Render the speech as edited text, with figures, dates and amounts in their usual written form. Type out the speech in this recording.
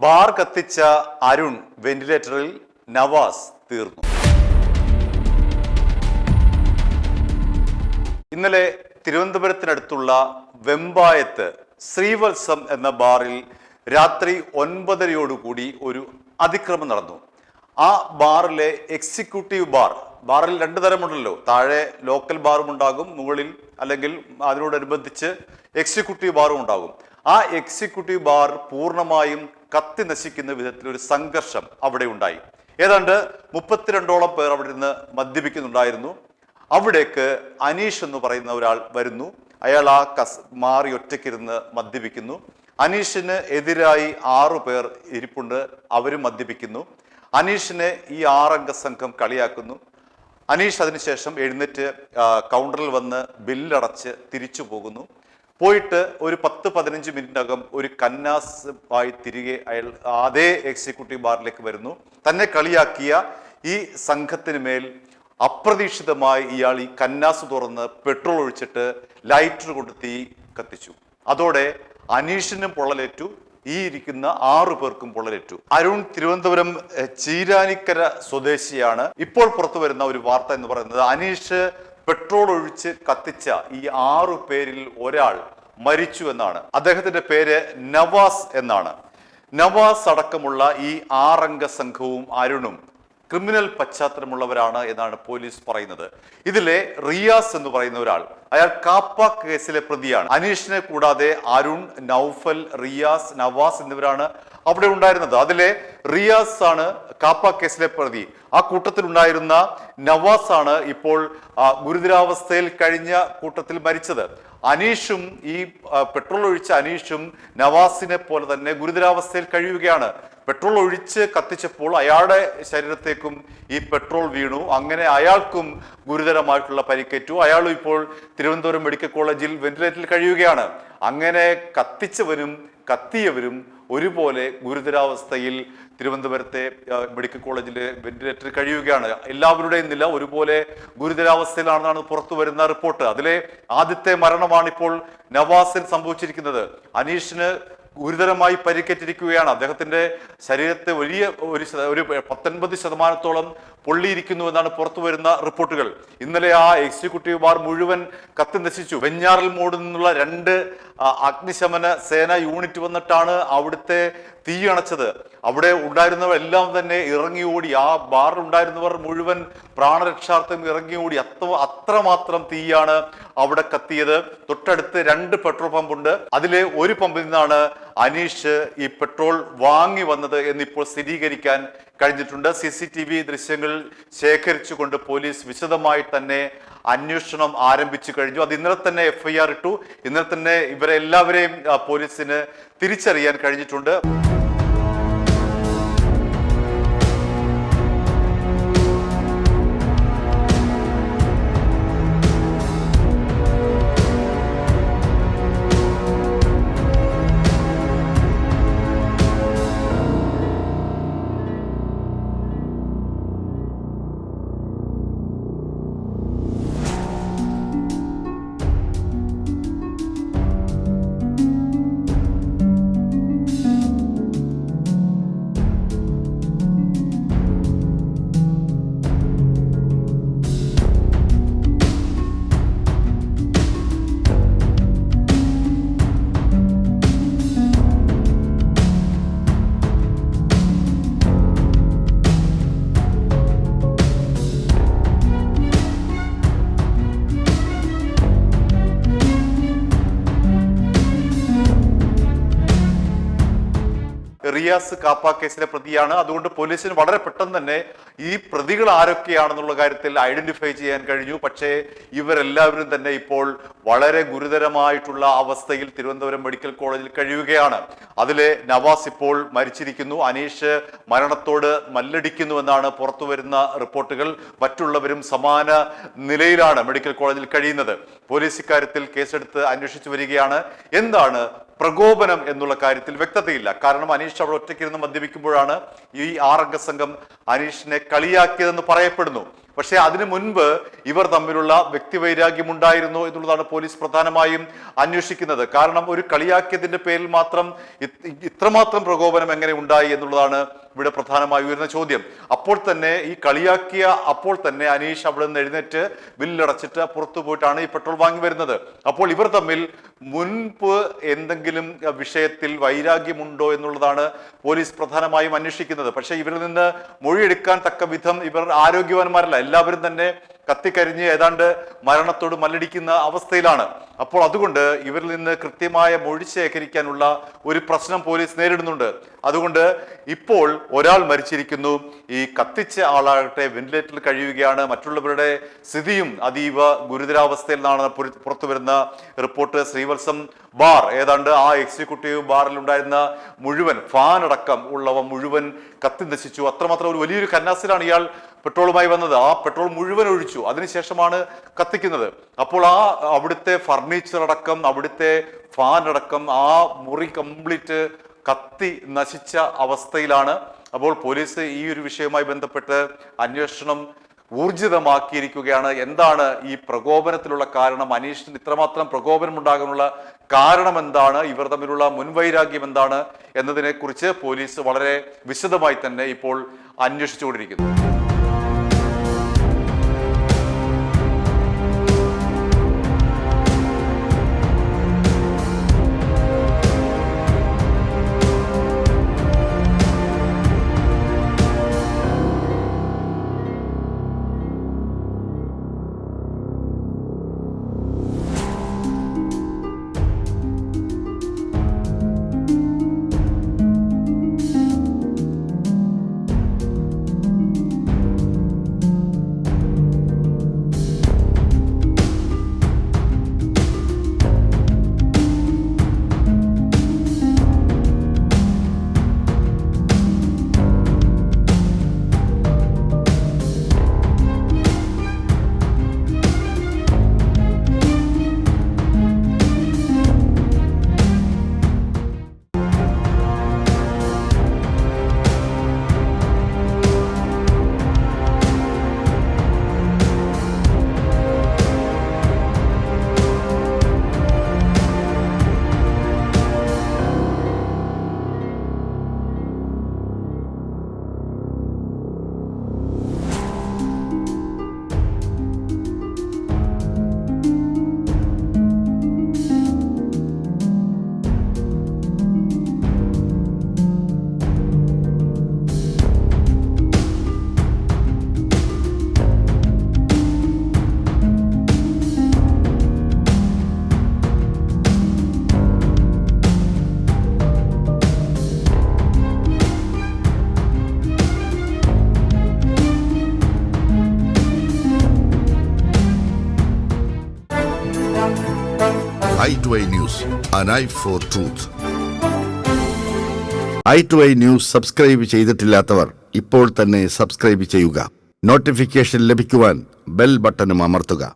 Bar കത്തിച്ച അരുൺ വെന്റിലേറ്ററിൽ, നവാസ് തീർന്നു. ഇന്നലെ തിരുവനന്തപുരത്തിനടുത്തുള്ള വെമ്പായത്ത് ശ്രീവത്സം എന്ന ബാറിൽ രാത്രി 9:30 ഒരു അതിക്രമം നടന്നു. ആ ബാറിലെ എക്സിക്യൂട്ടീവ് ബാറിൽ രണ്ടു തരമുണ്ടല്ലോ, താഴെ ലോക്കൽ ബാറും ഉണ്ടാകും, മുകളിൽ അല്ലെങ്കിൽ അതിനോടനുബന്ധിച്ച് എക്സിക്യൂട്ടീവ് ബാറും ഉണ്ടാകും. ആ എക്സിക്യൂട്ടീവ് ബാർ പൂർണ്ണമായും കത്തി നശിക്കുന്ന വിധത്തിൽ ഒരു സംഘർഷം അവിടെ ഉണ്ടായി. ഏതാണ്ട് 32ഓളം പേർ അവിടെ നിന്ന് മദ്യപിക്കുന്നുണ്ടായിരുന്നു. അവിടേക്ക് അനീഷ് എന്ന് പറയുന്ന ഒരാൾ വരുന്നു. അയാൾ ആ മാറി ഒറ്റയ്ക്കിരുന്ന് മദ്യപിക്കുന്നു. അനീഷിന് എതിരായി 6 പേർ ഇരിപ്പുണ്ട്, അവരും മദ്യപിക്കുന്നു. അനീഷിനെ ഈ 6 അംഗ സംഘം കളിയാക്കുന്നു. അനീഷ് അതിനുശേഷം എഴുന്നേറ്റ് കൗണ്ടറിൽ വന്ന് ബില്ലടച്ച് തിരിച്ചു പോകുന്നു. പോയിട്ട് ഒരു 10-15 മിനിറ്റിനകം ഒരു കന്നാസ് ആയി തിരികെ അയാൾ അതേ എക്സിക്യൂട്ടീവ് ബാറിലേക്ക് വരുന്നു. തന്നെ കളിയാക്കിയ ഈ സംഘത്തിന് മേൽ അപ്രതീക്ഷിതമായി ഇയാൾ ഈ കന്നാസ് തുറന്ന് പെട്രോൾ ഒഴിച്ചിട്ട് ലൈറ്റർ കൊണ്ട് തീ കത്തിച്ചു. അതോടെ അനീഷിനും പൊള്ളലേറ്റു, ഈ ഇരിക്കുന്ന 6 പേർക്കും പൊള്ളലേറ്റു. അരുൺ തിരുവനന്തപുരം ചീരാനിക്കര സ്വദേശിയാണ്. ഇപ്പോൾ പുറത്തു വരുന്ന ഒരു വാർത്ത എന്ന് പറയുന്നത് അനീഷ് പെട്രോൾ ഒഴിച്ച് കത്തിച്ച ഈ 6 പേരിൽ ഒരാൾ മരിച്ചു എന്നാണ്. അദ്ദേഹത്തിന്റെ പേര് നവാസ് എന്നാണ്. നവാസ് അടക്കമുള്ള ഈ 6 അംഗ സംഘവും അരുണും ക്രിമിനൽ പശ്ചാത്തലമുള്ളവരാണ് എന്നാണ് പോലീസ് പറയുന്നത്. ഇതിലെ റിയാസ് എന്ന് പറയുന്ന ഒരാൾ, അയാൾ കാപ്പ കേസിലെ പ്രതിയാണ്. അനീഷിനെ കൂടാതെ അരുൺ, നൗഫൽ, റിയാസ്, നവാസ് എന്നിവരാണ് അവിടെ ഉണ്ടായിരുന്നത്. അതിലെ റിയാസ് ആണ് കാപ്പ കേസിലെ പ്രതി. ആ കൂട്ടത്തിൽ ഉണ്ടായിരുന്ന നവാസ് ആണ് ഇപ്പോൾ ഗുരുതരാവസ്ഥയിൽ കഴിഞ്ഞ കൂട്ടത്തിൽ മരിച്ചത്. അനീഷും ഈ പെട്രോൾ ഒഴിച്ച അനീഷും നവാസിനെ പോലെ തന്നെ ഗുരുതരാവസ്ഥയിൽ കഴിയുകയാണ്. പെട്രോൾ ഒഴിച്ച് കത്തിച്ചപ്പോൾ അയാളുടെ ശരീരത്തേക്കും ഈ പെട്രോൾ വീണു. അങ്ങനെ അയാൾക്കും ഗുരുതരമായിട്ടുള്ള പരിക്കേറ്റു. അയാളും ഇപ്പോൾ തിരുവനന്തപുരം മെഡിക്കൽ കോളേജിൽ വെന്റിലേറ്ററിൽ കഴിയുകയാണ്. അങ്ങനെ കത്തിച്ചവരും കത്തിയവരും ഒരുപോലെ ഗുരുതരാവസ്ഥയിൽ തിരുവനന്തപുരത്തെ മെഡിക്കൽ കോളേജിലെ വെന്റിലേറ്ററിൽ കഴിയുകയാണ്. എല്ലാവരുടെയും നില ഒരുപോലെ ഗുരുതരാവസ്ഥയിലാണെന്നാണ് പുറത്തു വരുന്ന റിപ്പോർട്ട്. അതിലെ ആദ്യത്തെ മരണമാണ് ഇപ്പോൾ നവാസിന് സംഭവിച്ചിരിക്കുന്നത്. അനീഷിന് ഗുരുതരമായി പരിക്കേറ്റിരിക്കുകയാണ്. അദ്ദേഹത്തിന്റെ ശരീരത്തെ വലിയ ഒരു 19% പൊള്ളിയിരിക്കുന്നു എന്നാണ് പുറത്തു വരുന്ന റിപ്പോർട്ടുകൾ. ഇന്നലെ ആ എക്സിക്യൂട്ടീവ് ബാർ മുഴുവൻ കത്തി നശിച്ചു. വെഞ്ഞാറൽ മൂട് നിന്നുള്ള 2 അഗ്നിശമന സേന യൂണിറ്റ് വന്നിട്ടാണ് അവിടുത്തെ തീ അണച്ചത്. അവിടെ ഉണ്ടായിരുന്നവർ എല്ലാം തന്നെ ഇറങ്ങി ഓടി. ആ ബാറിൽ ഉണ്ടായിരുന്നവർ മുഴുവൻ പ്രാണരക്ഷാർത്ഥം ഇറങ്ങി ഓടി. അത്രമാത്രം തീയാണ് അവിടെ കത്തിയത്. തൊട്ടടുത്ത് 2 പെട്രോൾ പമ്പുണ്ട്. അതിലെ ഒരു പമ്പിൽ നിന്നാണ് അനീഷ് ഈ പെട്രോൾ വാങ്ങി വന്നത് എന്നിപ്പോൾ സ്ഥിരീകരിക്കാൻ കഴിഞ്ഞിട്ടുണ്ട്. CCTV ദൃശ്യങ്ങൾ ശേഖരിച്ചുകൊണ്ട് പോലീസ് വിശദമായി തന്നെ അന്വേഷണം ആരംഭിച്ചു കഴിഞ്ഞു. അത് ഇന്നലെ തന്നെ FIR ഇട്ടു. ഇന്നലെ തന്നെ ഇവരെ എല്ലാവരെയും പോലീസിന് തിരിച്ചറിയാൻ കഴിഞ്ഞിട്ടുണ്ട്. റിയാസ് കാപ്പ കേസിലെ പ്രതിയാണ്. അതുകൊണ്ട് പോലീസിന് വളരെ പെട്ടെന്ന് തന്നെ ഈ പ്രതികൾ ആരൊക്കെയാണെന്നുള്ള കാര്യത്തിൽ ഐഡന്റിഫൈ ചെയ്യാൻ കഴിഞ്ഞു. പക്ഷേ ഇവരെല്ലാവരും തന്നെ ഇപ്പോൾ വളരെ ഗുരുതരമായിട്ടുള്ള അവസ്ഥയിൽ തിരുവനന്തപുരം മെഡിക്കൽ കോളേജിൽ കഴിയുകയാണ്. അതിലെ നവാസ് ഇപ്പോൾ മരിച്ചിരിക്കുന്നു. അനീഷ് മരണത്തോട് മല്ലടിക്കുന്നുവെന്നാണ് പുറത്തു വരുന്ന റിപ്പോർട്ടുകൾ. മറ്റുള്ളവരും സമാന നിലയിലാണ് മെഡിക്കൽ കോളേജിൽ കഴിയുന്നത്. പോലീസ് ഇക്കാര്യത്തിൽ കേസെടുത്ത് അന്വേഷിച്ചു വരികയാണ്. എന്താണ് പ്രകോപനം എന്നുള്ള കാര്യത്തിൽ വ്യക്തതയില്ല. കാരണം അനീഷ് അവിടെ ഒറ്റയ്ക്കിരുന്ന് മദ്യപിക്കുമ്പോഴാണ് ഈ 6 അംഗ സംഘം അനീഷിനെ കളിയാക്കിയതെന്ന് പറയപ്പെടുന്നു. പക്ഷേ അതിനു മുൻപ് ഇവർ തമ്മിലുള്ള വ്യക്തിവൈരാഗ്യമുണ്ടായിരുന്നു എന്നുള്ളതാണ് പോലീസ് പ്രധാനമായും അന്വേഷിക്കുന്നത്. കാരണം ഒരു കളിയാക്കിയതിന്റെ പേരിൽ മാത്രം ഇത്രമാത്രം പ്രകോപനം എങ്ങനെ ഉണ്ടായി എന്നുള്ളതാണ് ഇവിടെ പ്രധാനമായി ഉയർന്ന ചോദ്യം. അപ്പോൾ തന്നെ ഈ കളിയാക്കിയ അപ്പോൾ തന്നെ അനീഷ് അവിടെ നിന്ന് എഴുന്നേറ്റ് ബില്ലടച്ചിട്ട് പുറത്തു പോയിട്ടാണ് ഈ പെട്രോൾ വാങ്ങി വരുന്നത്. അപ്പോൾ ഇവർ തമ്മിൽ മുൻപ് എന്തെങ്കിലും വിഷയത്തിൽ വൈരാഗ്യമുണ്ടോ എന്നുള്ളതാണ് പോലീസ് പ്രധാനമായും അന്വേഷിക്കുന്നത്. പക്ഷേ ഇവരിൽ നിന്ന് മൊഴിയെടുക്കാൻ തക്ക വിധം ഇവർ ആരോഗ്യവാന്മാരല്ല, എല്ലാവരും തന്നെ കത്തിക്കരിഞ്ഞ് ഏതാണ്ട് മരണത്തോട് മല്ലടിക്കുന്ന അവസ്ഥയിലാണ്. അപ്പോൾ അതുകൊണ്ട് ഇവരിൽ നിന്ന് കൃത്യമായ മൊഴി ശേഖരിക്കാനുള്ള ഒരു പ്രശ്നം പോലീസ് നേരിടുന്നുണ്ട്. അതുകൊണ്ട് ഇപ്പോൾ ഒരാൾ മരിച്ചിരിക്കുന്നു, ഈ കത്തിച്ച ആളാകട്ടെ വെന്റിലേറ്ററിൽ കഴിയുകയാണ്. മറ്റുള്ളവരുടെ സ്ഥിതിയും അതീവ ഗുരുതരാവസ്ഥയിൽ നിന്നാണ് പുറത്തു വരുന്ന റിപ്പോർട്ട്. ശ്രീവത്സം ബാർ, ഏതാണ്ട് ആ എക്സിക്യൂട്ടീവ് ബാറിൽ ഉണ്ടായിരുന്ന മുഴുവൻ ഫാൻ അടക്കം ഉള്ളവ മുഴുവൻ കത്തി നശിച്ചു. അത്രമാത്രം ഒരു വലിയൊരു കന്നാസിലാണ് ഇയാൾ പെട്രോളുമായി വന്നത്. ആ പെട്രോൾ മുഴുവൻ ഒഴിച്ചു, അതിനുശേഷമാണ് കത്തിക്കുന്നത്. അപ്പോൾ ആ അവിടുത്തെ ഫർണിച്ചർ അടക്കം, അവിടുത്തെ ഫാൻ അടക്കം, ആ മുറി കംപ്ലീറ്റ് കത്തി നശിച്ച അവസ്ഥയിലാണ്. അപ്പോൾ പോലീസ് ഈ ഒരു വിഷയവുമായി ബന്ധപ്പെട്ട് അന്വേഷണം ഊർജിതമാക്കിയിരിക്കുകയാണ്. എന്താണ് ഈ പ്രകോപനത്തിലുള്ള കാരണം? അനീഷിന് ഇത്രമാത്രം പ്രകോപനം ഉണ്ടാകാനുള്ള കാരണം എന്താണ്? ഇവർ തമ്മിലുള്ള മുൻവൈരാഗ്യം എന്താണ് എന്നതിനെ കുറിച്ച് പോലീസ് വളരെ വിശദമായി തന്നെ ഇപ്പോൾ അന്വേഷിച്ചുകൊണ്ടിരിക്കുന്നു. i2i News, an eye for truth. i2i News subscribe ചെയ്തിട്ടില്ലാത്തവർ ഇപ്പോൾ തന്നെ സബ്സ്ക്രൈബ് ചെയ്യുക. നോട്ടിഫിക്കേഷൻ ലഭിക്കുവാൻ ബെൽ ബട്ടണും അമർത്തുക.